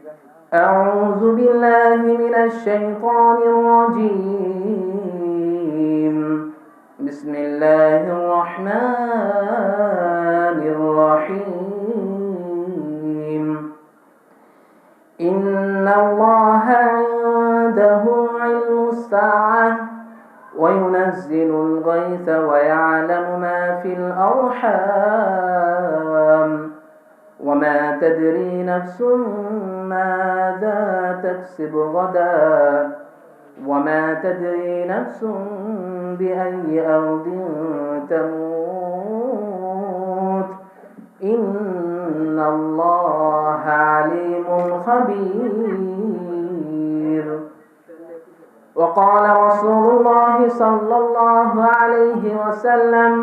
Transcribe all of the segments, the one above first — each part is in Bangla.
أعوذ بالله من الشيطان الرجيم. بسم الله الرحمن الرحيم. إن الله عنده علم الساعة وينزل الغيث ويعلم ما في الأرحام وما تدري نفس ماذا تكسب غدا وما تدري نفس بأي أرض تموت إن الله عليم خبير. وقال رسول الله صلى الله عليه وسلم: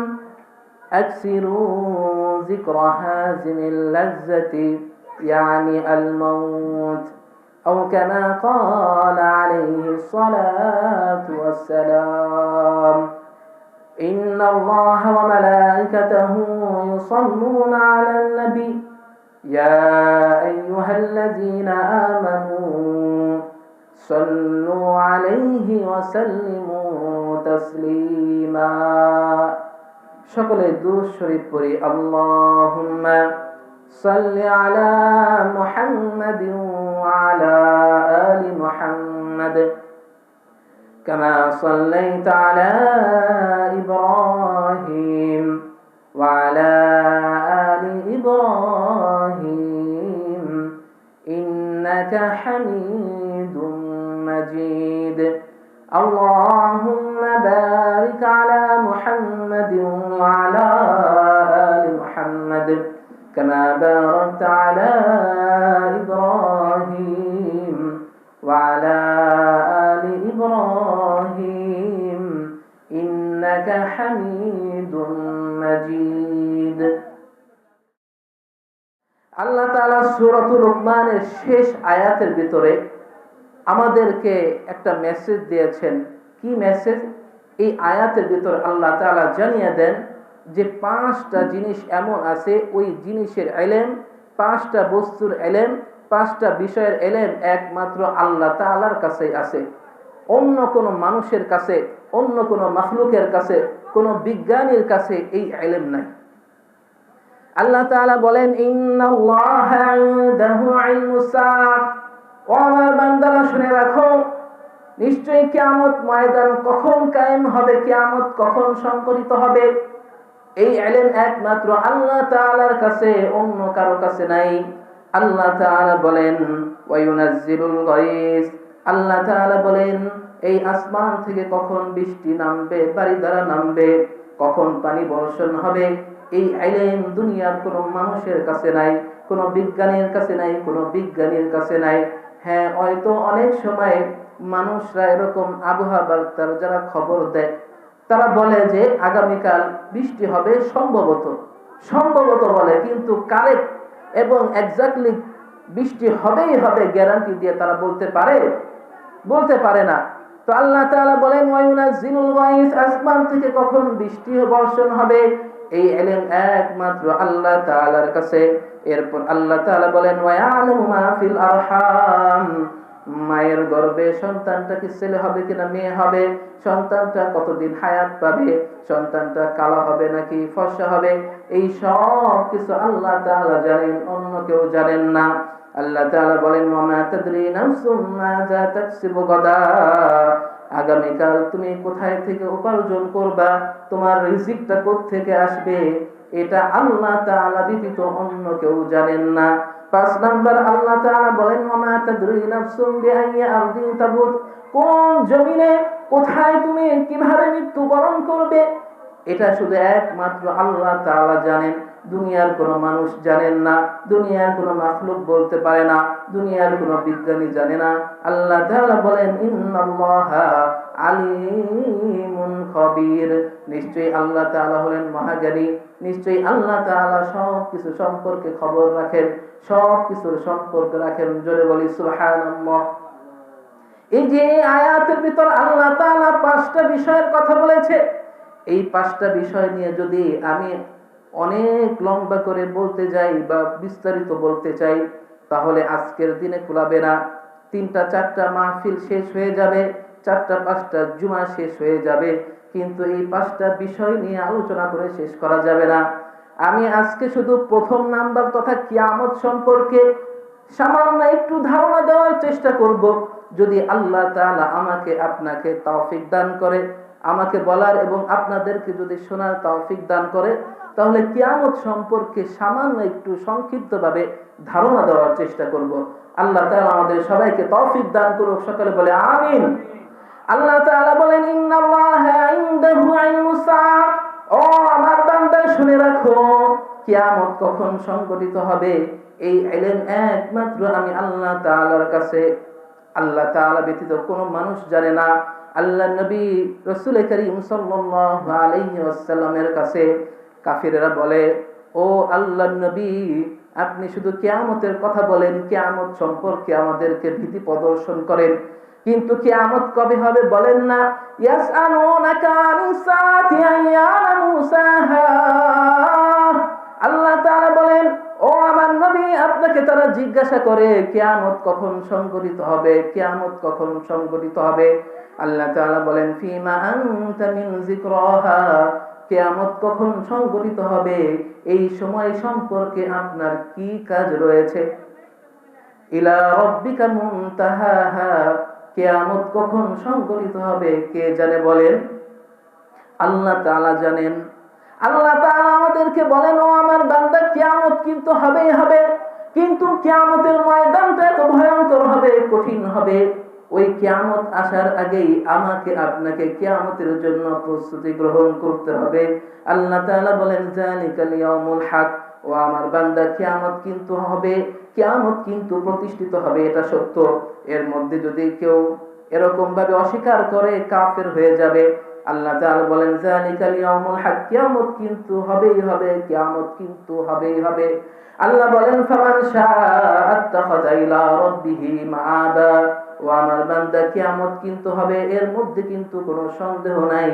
أكثروا ذكر هازم اللذة يعني الموت، أو كما قال عليه الصلاة والسلام. إن الله وملائكته يصلون على النبي يا أيها الذين آمنوا صلوا عليه وسلموا تسليما. সকলে দুরূদ শরীফ পড়ি। আল্লাহুম্মা সাল্লি আলা মুহাম্মাদিন ওয়া আলা আলি মুহাম্মাদ কামা সাল্লাইতা আলা ইব্রাহিম ওয়া আলা আলি ইব্রাহিম ইন্নাকা হামিদুম মাজিদ। اللهم بارك على محمد وعلى آل محمد كما باركت على إبراهيم وعلى آل إبراهيم إنك حميد مجيد. আল্লাহ তাআলা সূরাতুল লুকমানের শেষ আয়াতের ভিতরে আমাদেরকে একটা মেসেজ দিয়েছেন। কি মেসেজ? এই আয়াতের ভিতর আল্লাহ তাআলা জানিয়ে দেন যে 5টা জিনিস এমন আছে, ওই জিনিসের ইলম, 5টা বস্তুর ইলম, 5টা বিষয়ের ইলম একমাত্র আল্লাহ তাআলার কাছেই আছে। অন্য কোনো মানুষের কাছে, অন্য কোনো মাখলুকের কাছে, কোনো বিজ্ঞানীর কাছে এই ইলম নাই। আল্লাহ তাআলা বলেন, ইন্নাল্লাহা ইনদাহু ইলমুস সাআহ। ও আমার বান্দারা শুনে রাখো, নিশ্চয়ই কিয়ামত ময়দান কখন কায়েম হবে, কিয়ামত কখন সংঘটিত হবে, এই ইলম একমাত্র আল্লাহ তাআলার কাছে, অন্য কারো কাছে নাই। আল্লাহ তাআলা বলেন, ওয়া ইউনাজ্জিলুল গায়স। আল্লাহ তাআলা বলেন, এই আসমান থেকে কখন বৃষ্টি নামবে, বাড়ি দ্বারা নামবে, কখন পানি বর্ষণ হবে, এই ইলম দুনিয়ার কোনো মানুষের কাছে নাই, কোনো বিজ্ঞানীর কাছে নাই, কোনো বিজ্ঞানীর কাছে নাই। হ্যাঁ, হয়তো অনেক সময় মানুষরা এরকম আবহাওয়া বার্তার যারা খবর দেয়, তারা বলে যে আগামীকাল বৃষ্টি হবে, সম্ভবত সম্ভবত বলে, কিন্তু কারেক্ট এবং এক্স্যাক্টলি বৃষ্টি হবেই হবে গ্যারান্টি দিয়ে তারা বলতে পারে না। তো আল্লাহ তাআলা বলেন, ওয়া ইউনাজ্জিলুল গায়স, আসমান থেকে কখন বৃষ্টি বর্ষণ হবে, এই ইলম একমাত্র আল্লাহ তাআলার কাছে। এরপর আল্লাহ তাআলা বলেন, ওয়া ইয়ালামু মা ফিল আরহাম। মায়ের গর্ভে সন্তানটা কি ছেলে হবে কিনা মেয়ে হবে, সন্তানটা কতদিন হায়াত পাবে, সন্তানটা কালো হবে নাকি ফর্সা হবে, এই সব কিছু আল্লাহ তাআলা জানেন, অন্য কেউ জানেন না। আল্লাহ তাআলা বলেন, ওয়া মা তাদরি নাফসুম মাযা তাকসিবু গাদা। আগামীকাল তুমি কোথায় থেকে উপার্জন করবা, তোমার রিজিকটা কোত্থেকে আসবে, এটা আল্লাহ তাআলা ব্যতীত অন্য কেউ জানেন না। 5 নাম্বার আল্লাহ তাআলা বলেন, ওয়া মা তাদরি নাফসুম বিআইয়ি আরদিন তামুত। কোন জমিনে কোথায় তুমি কিভাবে মৃত্যুবরণ করবে, এটা শুধু একমাত্র আল্লাহ তাআলা জানেন। দুনিয়ার কোনো মানুষ জানেন না, দুনিয়ার কোনো মাখলুক বলতে পারে না, দুনিয়ার কোনো বিজ্ঞানী জানে না। আল্লাহ তাআলা বলেন, ইন্নাল্লাহা আলিমুন খবীর। নিশ্চয়ই আল্লাহ তাআলা হলেন মহাজ্ঞানী, নিশ্চয়ই আল্লাহ তাআলা সব কিছু সম্পর্কে খবর রাখেন, সব কিছুর সম্পর্ক রাখেন। জোরে বলি সুবহানাল্লাহ। এই যে আয়াতের ভিতর আল্লাহ তাআলা 5টা বিষয়ের কথা বলেছে, এই 5টা বিষয় নিয়ে যদি আমি অনেক লম্বা করে বলতে যাই বা বিস্তারিত বলতে চাই, তাহলে আজকের দিনে কুলাবে না। 3টা 4টা মাহফিল শেষ হয়ে যাবে, 4টা 5টা জুমা শেষ হয়ে যাবে, কিন্তু এই 5টা বিষয় নিয়ে আলোচনা করে শেষ করা যাবে না। আমি আজকে শুধু প্রথম নাম্বার তথা কিয়ামত সম্পর্কে সামান্য একটু ধারণা দেওয়ার চেষ্টা করব। যদি আল্লাহ তাআলা আমাকে আপনাকে তৌফিক দান করে, আমাকে বলার এবং আপনাদেরকে যদি শোনার তৌফিক দান করে, তাহলে কিয়ামত সম্পর্কে সামান্য একটু সংক্ষিপ্তভাবে ধারণা দেওয়ার চেষ্টা করব। আল্লাহ তাআলা আমাদের সবাইকে তৌফিক দান করুক। সকলে বলে আমিন। আল্লাহ তাআলা বলেন, ইন্নাল্লাহা ইনদাহু ইলমুস সাআ। ও আমার বান্দা শুনে রাখো, কিয়ামত কখন সংঘটিত হবে এই ইলম একমাত্র আমি আল্লাহ তাআলার কাছে। আল্লাহ তাআলা ব্যতীত কোনো মানুষ জানে না। আল্লাহ নবী রাসূল করিম সাল্লাল্লাহু আলাইহি ওয়াসাল্লামের কাছে কাফিররা বলে, ও আল্লাহর নবী, আপনি শুধু কিয়ামতের কথা বলেন, কিয়ামত সম্পর্কে আমাদেরকে ভীতি প্রদর্শন করেন, কিন্তু কিয়ামত কবে হবে বলেন না। ইয়াসআলুনাকা আনিস সাআতি আইয়ানা মুসাহা। আল্লাহ তাআলা বলেন, ও আমার নবী, আপনাকে তারা জিজ্ঞাসা করে কিয়ামত কখন সংঘটিত হবে, কিয়ামত কখন সংঘটিত হবে। আল্লাহ তাআলা বলেন, ফিমা আনতা মিন যিকরাহা। কিয়ামত কখন সংঘটিত হবে এই সময় সম্পর্কে আপনার কি কাজ রয়েছে। ইলা রাব্বিকা মুনতাহাহা। কিয়ামত কখন সংঘটিত হবে কে জানে বলেন? আল্লাহ তাআলা জানেন। আল্লাহ তাআলা আমাদেরকে বলেন, ও আমার বান্দা, কিয়ামত কিন্তু হবেই হবে, কিন্তু কিয়ামতের ময়দানটা এত ভয়ঙ্কর হবে, কঠিন হবে। ওই কিয়ামত আসার আগেই আমাকে আপনাকে কিয়ামতের জন্য প্রস্তুতি গ্রহণ করতে হবে। আল্লাহ তাআলা বলেন, যালিকাল ইয়াউমুল হক। ও আমার বান্দা, কিয়ামত কিন্তু হবে, কিয়ামত কিন্তু প্রতিষ্ঠিত হবে, এটা সত্য। এর মধ্যে যদি কেউ এরকম ভাবে অস্বীকার করে, কাফের হয়ে যাবে। আল্লাহ তাআলা বলেন, যালিকাল ইয়াউমুল হক। কিয়ামত কিন্তু হবেই হবে, কিয়ামত কিন্তু হবেই হবে। আল্লাহ বলেন, ফামান শাআ আত্তাখাযা ইলা রাব্বিহি মাআবা। ও আমার বান্দা, কিয়ামত কিন্তু হবে, এর মধ্যে কিন্তু কোনো সন্দেহ নাই।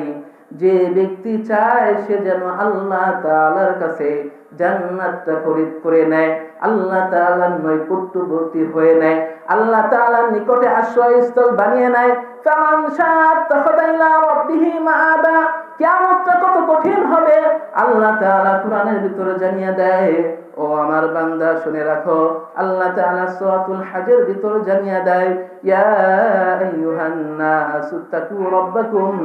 যে ব্যক্তি চায় সে যেন আল্লাহ তাআলার কাছে জান্নাতটা খরিদ করে নেয়, আল্লাহ তাআলার নৈকট্যবর্তী হয়ে নেয়, আল্লাহ তাআলার নিকটে আশ্রয়স্থল বানিয়ে নেয়। ফামান শাআ আত্তাখাযা ইলা রাব্বিহি মাআবা। কিয়ামতটা কত কঠিন হবে আল্লাহ তাআলা কোরআনের ভিতরে জানিয়ে দেয়। ও আমার বান্দা শুনে রাখো, আল্লাহ তাআলা সূরাতুল হজের ভিতরে জানিয়ে দেয়, ইয়া আইয়ুহান নাসু তাকু রাব্বাকুম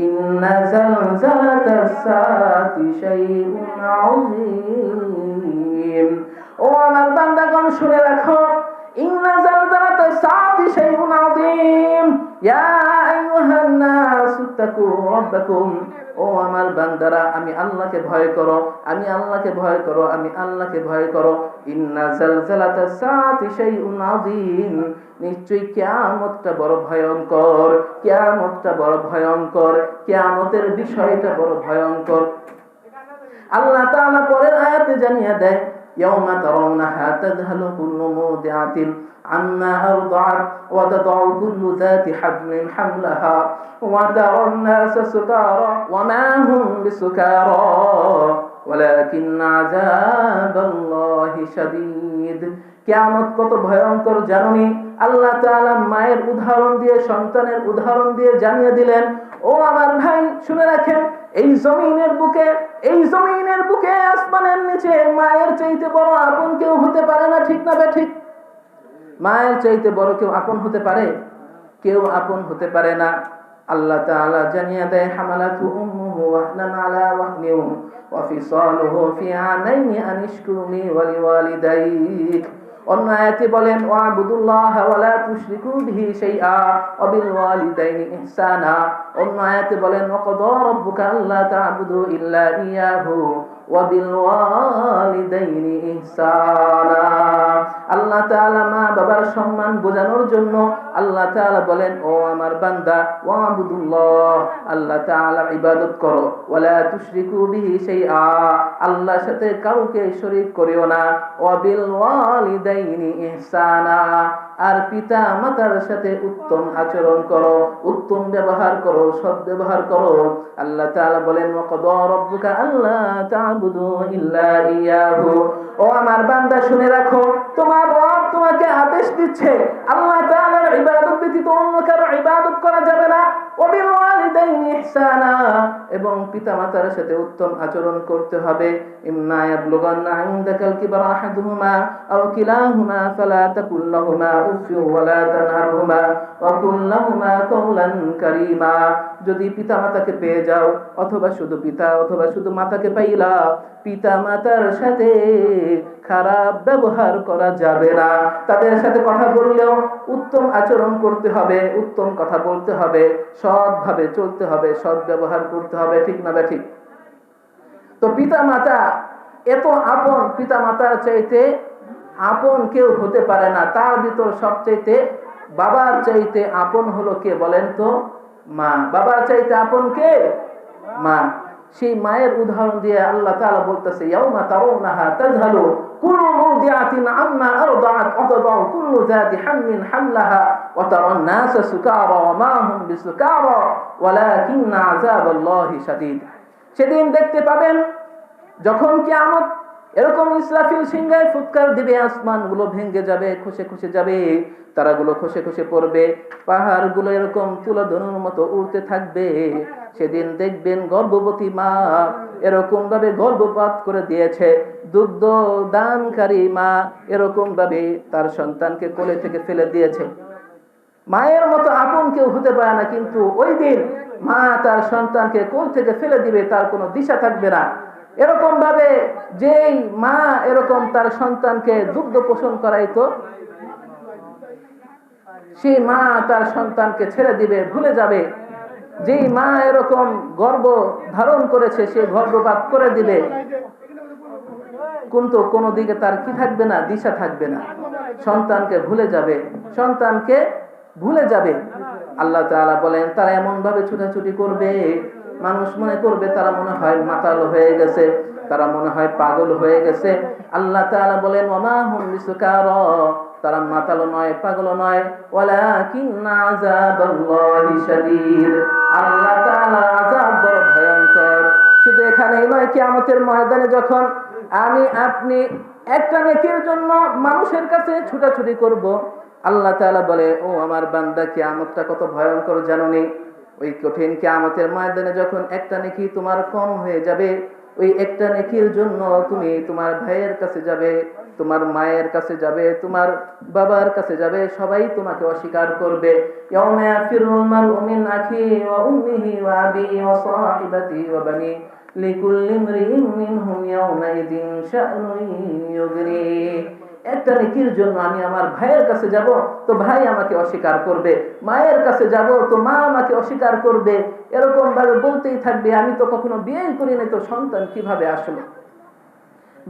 ইন্না জালজালাতাস সাআতি শাইউন আযীম। ও আমার বান্দাগণ শুনে রাখো, ইন্না জালজালাতাস সাআতি শাইউন আযীম। ইয়া আইয়ুহান নাসু তাকু রাব্বাকুম। ও আমার বান্দারা, আমি আল্লাহকে ভয় করো, আমি আল্লাহকে ভয় করো, আমি আল্লাহকে ভয় করো। ইন্না জালজালাতাস সাআতি শাইউন আযীম। নিশ্চয়ই কিয়ামতটা বড় ভয়ঙ্কর, কিয়ামতটা বড় ভয়ঙ্কর, কিয়ামতের বিষয়টা বড় ভয়ঙ্কর। আল্লাহ তাআলা পরের আয়াতে জানিয়ে দেয়, ইয়াউমা তারাউনাহা তাযহালু কুল্লু মুরদিআতিন আম্মা আরদাআত ওয়া তাদউ কুল্লু যাতি হামলিন হামলাহা ওয়া তারান নাসা সুকারা ওয়া মা হুম বিসুকারা ওয়ালাকিন্না আযাবাল্লাহি শাদীদ। কিয়ামত কত ভয়ঙ্কর জানোনি? আল্লাহ তাআলা মায়ের উদাহরণ দিয়ে, সন্তানের উদাহরণ দিয়ে জানিয়ে দিলেন। ও আমার ভাই শুনে রাখেন, এই জমিনের বুকে, এই জমিনের বুকে, আসমানের নিচে মায়ের চাইতে বড় আপন কেউ হতে পারে না, ঠিক না ঠিক? মায়ের চাইতে বড় কেউ আপন হতে পারে? কেউ আপন হতে পারে না। আল্লাহ তাআলা জানিয়ে দেয়, হামালাতু উম্মুহু ওয়াহনান আলা ওয়াহনিন ওয়া ফিসালুহু ফি আমাইনি আন ইশকুরনি ওয়া লিওয়ালিদাইক। অন্য আয়াতে বলেন, ওয়াবুদুল্লাহা ওয়া লা তুশরিকু বিহি শাইআ ওয়া বিল ওয়ালিদাইনি ইহসানা। অন্য আয়াতে বলেন, ওয়াকাদা রাব্বুকা আল্লা তা'বুদু ইল্লা ইয়াহু ওয়া বিল ওয়ালিদাইনি ইহসানা। আল্লাহ তাআলা মা বাবার সম্মান বোঝানোর জন্য আল্লাহ তাআলা বলেন, ও আমার বান্দা, ওয়াবুদুল্লাহ, আল্লাহ তাআলার ইবাদত করো, ওয়া লা তুশরিকু বিহি শাইআ, আল্লাহর সাথে কাউকে শরীক করিও না, ওয়া বিল ওয়ালিদাইনি ইহসানা, আর পিতা মাতার সাথে উত্তম আচরণ করো, উত্তম ব্যবহার করো, সৎ ব্যবহার করো। আল্লাহ তাআলা বলেন ওয়াকাদা রাব্বুকা আল্লা তা'বুদু ইল্লা ইয়াহু। ও আমার বান্দা শুনে রাখো, তোমার রব তোমাকে আদেশ দিচ্ছে আল্লাহ তাআলার ইবাদত ব্যতীত অন্য কারো ইবাদত করা যাবে না। ওয়াবিল ওয়ালিদাইনি ইহসানা, এবং পিতামাতার সাথে উত্তম আচরণ করতে হবে। ইম্মা ইয়াবলুগান্না ইনদাকাল কিবারা আহাদুহুমা আও কিলাহুমা ফালা তাকুল লাহুমা উফফিন ওয়া লা তানহারহুমা ওয়া কুল লাহুমা কাওলান কারীমা। যদি পিতামাতাকে পেয়ে যাও, অথবা শুধু পিতা অথবা শুধু মাতাকে পাইলা, পিতা মাতার সাথে খারাপ ব্যবহার করা যাবে না। তাদের সাথে কথা বললেও উত্তম আচরণ করতে হবে, উত্তম কথা বলতে হবে, সৎভাবে চলতে হবে, সৎ ব্যবহার করতে হবে, ঠিক না ঠিক? তো পিতা মাতা এত আপন, পিতা মাতার চাইতে আপন কেউ হতে পারে না। তার ভিতর সবচাইতে বাবার চাইতে আপন হলো কে বলেন তো? মা। বাবার চাইতে আপন কে? মা। সেই মায়ের উদাহরণ দিয়ে আল্লাহ তাআলা বলতেছে ইয়াউমা তারাউনাহা তাযহালু কুল্লু মুরদিআতিন আম্মা আরদাআত ওয়া তাদাউ কুল্লু যাতি হামলিন হামলাহা ওয়া তারান নাসা সুকারা ওয়া মা হুম বিসুকারা ওয়ালাকিন্না আযাবাল্লাহি শাদীদ। সেদিন দেখতে পাবেন যখন কিয়ামত এরকম ইসরাফিল সিংহায় ফুৎকার দিবে, আসমানগুলো ভেঙে যাবে, খসে খসে যাবে, তারাগুলো খসে খসে পড়বে, পাহাড়গুলো এরকম তুলা ধনুর মতো উড়তে থাকবে। সেদিন দেখবেন গর্ভবতী মা এরকম ভাবে গর্ভপাত করে দিয়েছে, দুগ্ধ দানকারী মা এরকম ভাবে তার সন্তানকে কোলে থেকে ফেলে দিয়েছে। মায়ের মতো আপন কেউ হতে পারে না, কিন্তু ওই দিন মা তার সন্তানকে কোল থেকে ফেলে দিবে, তার কোনো দিশা থাকবে না। এরকম ভাবে যেই মা এরকম তার সন্তানকে দুগ্ধ পোষণ করাইতো, সেই মা তার সন্তানকে ছেড়ে দিবে, ভুলে যাবে। যেই মা এরকম গর্ভ ধারণ করেছে, সে গর্ভপাত করে দিবে, কিন্তু কোনো দিকে তার কি থাকবে না, দিশা থাকবে না। সন্তানকে ভুলে যাবে, সন্তানকে ভুলে যাবে। আল্লাহ তাআলা বলেন তারা এমন ভাবে ছুটাছুটি করবে, মানুষ মনে করবে তারা মনে হয় মাতাল হয়ে গেছে, তারা মনে হয় পাগল হয়ে গেছে। আল্লাহ তাআলা বলেন ওয়ামা হুম বিসুকারা, তারা মাতাল নয়, পাগল নয়, ওয়ালাকিন্না আযাবাল্লাহি শাদীদ, আল্লাহ তাআলার আযাব বড় ভয়ঙ্কর। শুধু এখানেই নয়, কিয়ামতের ময়দানে যখন আমি আপনি একটা নেকির জন্য মানুষের কাছে ছুটাছুটি করব, আল্লাহ তাআলা বলে ও আমার বান্দা, কিয়ামতটা কত ভয়ঙ্কর জানোনি? ওই কঠিন কিয়ামতের ময়দানে যখন একটা নেকি তোমার কম হয়ে যাবে, ওই একটা নেকির জন্য তুমি তোমার ভাইয়ের কাছে যাবে, তোমার মায়ের কাছে যাবে, তোমার বাবার কাছে যাবে, সবাই তোমাকে অস্বীকার করবে। ইয়াউমা ইয়াফিরুল মারউ মিন আখিহি ওয়া উম্মিহি ওয়া আবিহি ওয়া সাহিবাতিহি ওয়া বানি লিকুল্লি ইমরিইন মিনহুম ইয়াউমাইযিন শা'নুন ইউগনি। একটা নেকির জন্য আমি আমার ভাইয়ের কাছে যাব, তো ভাই আমাকে অস্বীকার করবে, মায়ের কাছে যাব তো মা আমাকে অস্বীকার করবে, এরকম ভাবে বলতেই থাকবে আমি তো কখনো বিয়ে করি নাই, তো সন্তান কিভাবে আসলো।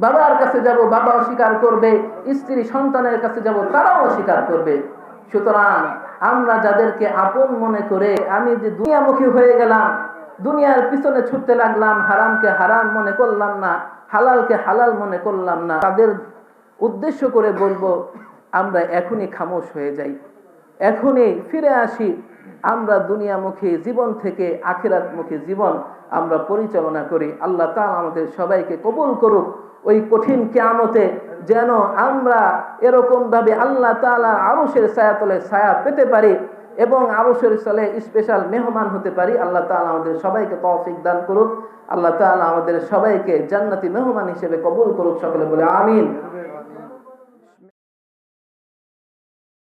বাবার কাছে যাব, বাবা অস্বীকার করবে, স্ত্রী সন্তানের কাছে যাব, তারাও অস্বীকার করবে। সুতরাং আমরা যাদেরকে আপন মনে করে আমি যে দুনিয়ামুখী হয়ে গেলাম, দুনিয়ার পিছনে ছুটতে লাগলাম, হারামকে হারাম মনে করলাম না, হালালকে হালাল মনে করলাম না, তাদের উদ্দেশ্য করে বলবো আমরা এখনই খামোশ হয়ে যাই, এখনই ফিরে আসি। আমরা দুনিয়ামুখী জীবন থেকে আখিরাতমুখী জীবন আমরা পরিচালনা করি। আল্লাহ তাআলা আমাদের সবাইকে কবুল করুক। ওই কঠিন কিয়ামতে যেন আমরা এরকম ভাবে আল্লাহ তাআলার আরশের ছায়াতলে ছায়া পেতে পারি এবং আরশের তলে স্পেশাল মেহমান হতে পারি। আল্লাহ তাআলা আমাদের সবাইকে তৌফিক দান করুক। আল্লাহ তাআলা আমাদের সবাইকে জান্নাতি মেহমান হিসেবে কবুল করুক। সকলে বলে আমিন।